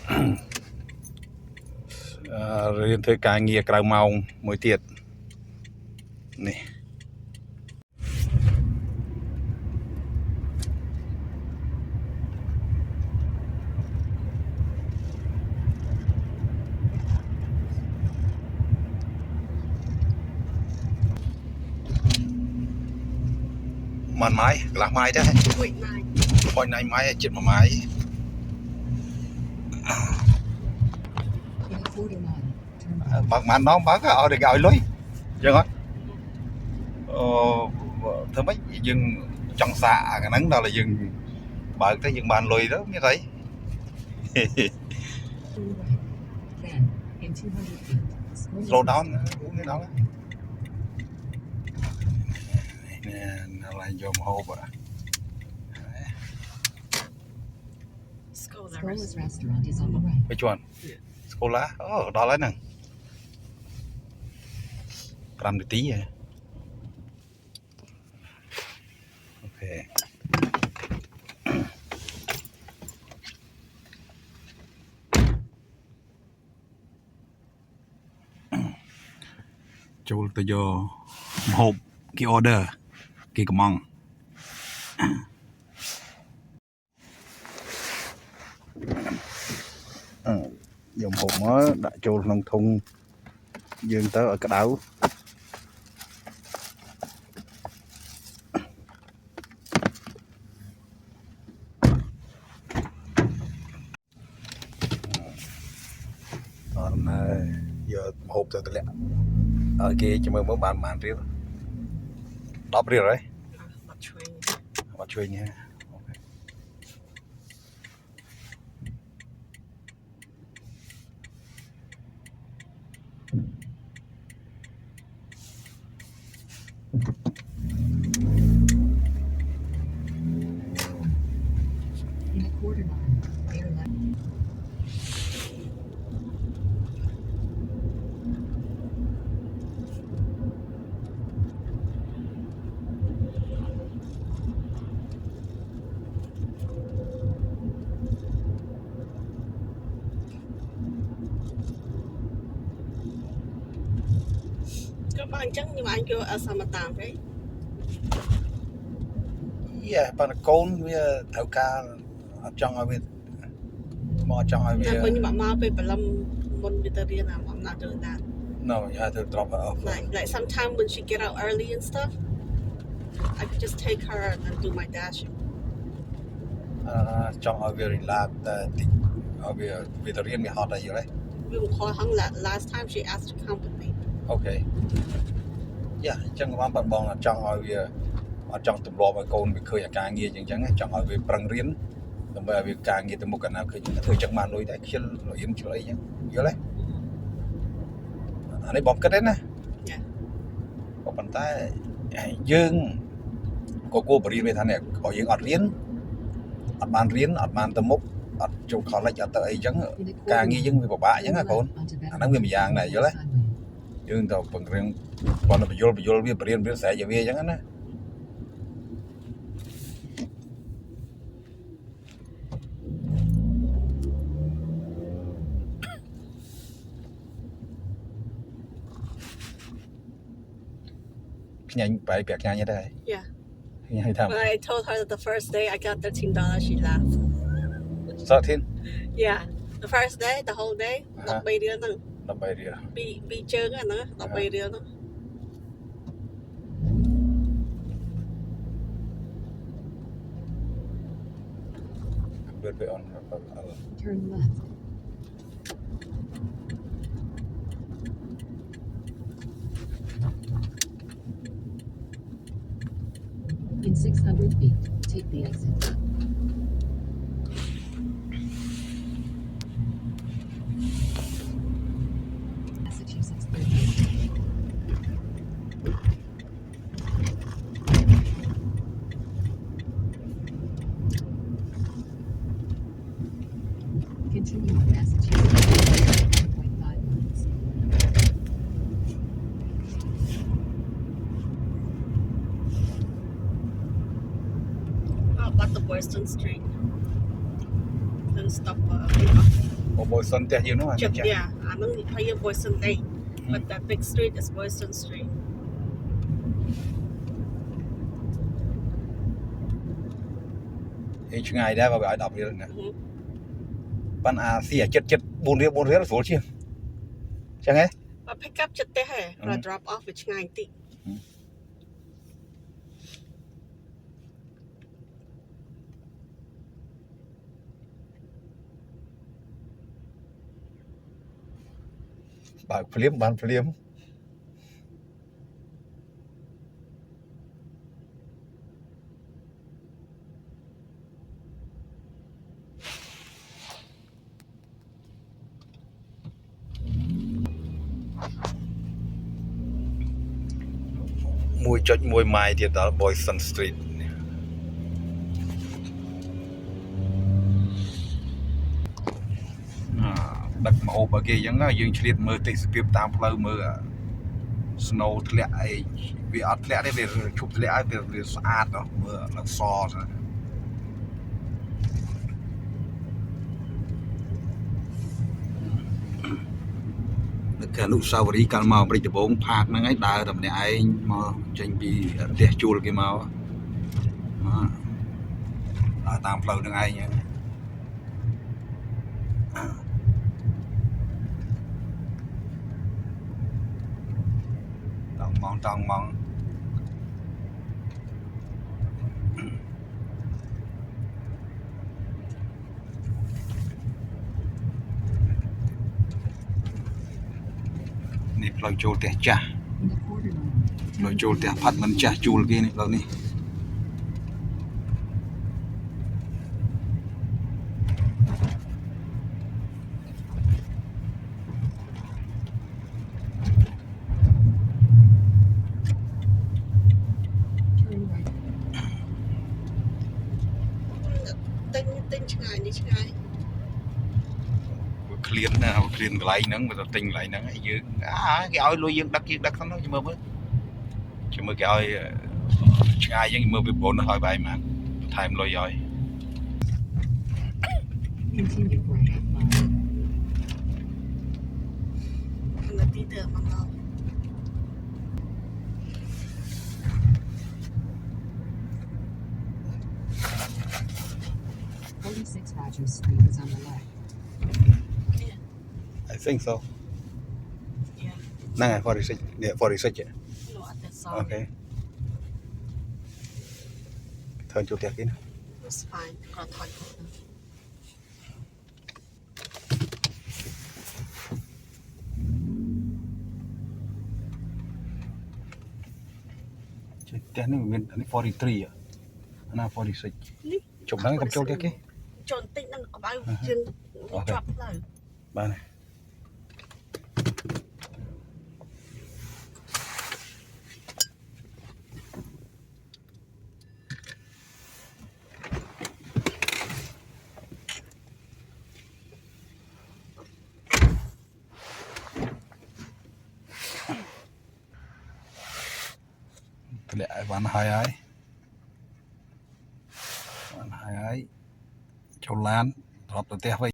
រៀនធ្វើការងារក្រៅម៉ោងមួយទៀតនេះមិនម៉ាយកន្លះម៉ាយដែរ0.9ម៉ាយជិត1ម៉ាយបើមិនដងបើក៏ឲ្យលុយចឹងហ៎ធ្វើម៉េចយើងចង់សាកអាហ្នឹងដល់តែយើងបើកទៅយើងបានលុយទៅមានអី slow down នេះដល់នេះឡើងយកមកហូបScola's restaurant is on the right. Which one? Scola? Oh,ដល់ហើយហ្នឹង5នាទីហ៎អូខេចូលទៅយកម្ហូបគេ order គេកំងយកម្ហូបមកដាក់ចូលក្នុងធុងយើងទៅឲ្យក្តៅអត់ណែយកម្ហូបទៅទម្លាក់ឲ្យគេចាំមើលបានប៉ុន្មានរៀល10រៀលហើយបាត់ជួយនេះអូខេIn a quarter mile, air left. Các bạn chắc nhưng mà anh kêu ở Samatam đấy. Yeah, but conវាត្រូវការអត់ចង់ឲ្យវាមកចង់ឲ្យវា When youមកពេលបលឹមមុនវាទៅរៀនI'm not doing that. No, you have to drop her off. Like sometimes when she get out early and stuff, I could just take her and then do my dashing. ចង់ឲ្យវា relax តែតិចឲ្យវាទៅរៀនវាហត់ហើយយល់ទេ We will call her last time she asked to come with me. Okay. Yeah, អញ្ចឹងបងអត់ចង់ឲ្យវាអត់ចង់ទម្លាប់ឲ្យកូនវាឃើញអាការងារអញ្ចឹងចង់ឲ្យវាប្រឹងរៀនដើម្បីឲ្យវាការងារទៅមុខកាលណាឃើញធ្វើអញ្ចឹងបានលុយដែរខ្ជិលរៀនជួយអីអញ្ចឹងយល់ទេអានេះបងគិតទេណាក៏ប៉ុន្តែយើងក៏គួរបរិញ្ញាបត្រថានេះបើយើងអត់រៀនអត់បានរៀនអត់បានទៅមុខអត់ចូល college អត់ទៅអីអញ្ចឹងការងារយើងវាពិបាកអញ្ចឹងណាកូនអាហ្នឹងវាម្យ៉ាងដែរយល់ទេយើងទៅបង្រៀនគាត់ទៅបញ្យល់វាបរិញ្ញាបត្រស្រែកឲ្យវាអញ្ចឹងណា Nhanh vậy bẹt nhanh như thế. Yeah. Nhanh thầm. When I told her that the first day I got $13, she laughed. 13? Yeah. The first day, the whole day, 13 រៀលហ្នឹង 13រៀល ពីជើងហ្នឹង13រៀលហ្នឹង Turn left. In 600 feet, take the exit. Massachusetts 38. Continue on Massachusetts 1.5 minutes. About the Boylston Street. Then stop pick up. អូ Boyson ផ្ទះយើងនោះអា Chip, ចាស់ yeah. I don't pay your Boyson Lane. But that big street is Boyson Street. ឯងឆ្ងាយដែរបើវាឲ្យ10រៀលណា Mhm. ប៉ាន់អាស៊ីអាចិត្ត4រៀលស្រួលជាងចឹងហ៎ But pick up chip there, hey. Or drop off with ngay tí. បើកភ្លាមបានភ្លាម1.1 ម៉ាយទៀតដល់ Boyson Street ដឹកមកអូបឲ្យគេអញ្ចឹងយើងឆ្លៀតមើលទេសភាពតាមផ្លូវមើល snow ធ្លាក់អីវាអត់ធ្លាក់ទេវាឈប់ធ្លាក់ហើយវាស្អាតដល់មើលឡើងសហ្នឹងនៅកអនុស្សាវរីយ៍កាលមកអាមេរិកដំបូងផាកហ្នឹងឯងដើរតែម្នាក់ឯងមកចេញពីផ្ទះជួលគេមកដើរតាមផ្លូវហ្នឹងឯងតង់ម៉ងនេះផ្លូវចូលផ្ទះចាស់ In a quarter mile, ផ្លូវចូលផ្ទះផាត់មិនចាស់ជួលគេនេះផ្លូវនេះ turn right. Tinh ngay đi ngay. ឃ្លានណាឃ្លានកន្លែងហ្នឹងបើទៅទិញកន្លែងហ្នឹងយើងគេឲ្យលុយយើងដឹកហ្នឹងទៅមើលគេឲ្យឆ្ងាយយើងមើលពីប្រូនឲ្យបាយមកថែមលុយឲ្យ Continue for a half mile. Là tí tờ mà ngon. 46 Rogers Street is on the left. I think so Yeah. ហ្នឹងហើយ46នេះ46 No, at the side. អូខេធ្វើចូលផ្ទះគេណា It's fine. Got hot. ផ្ទះនេះមានអានេះ43អាណា46 នេះ ជុំហ្នឹងកុំចូលផ្ទះគេ Chọn tinh năng có bao chân drop lời. បានធ្លាក់ឲ្យបានហើយចូលឡានត្រឡប់ទៅផ្ទះវិញ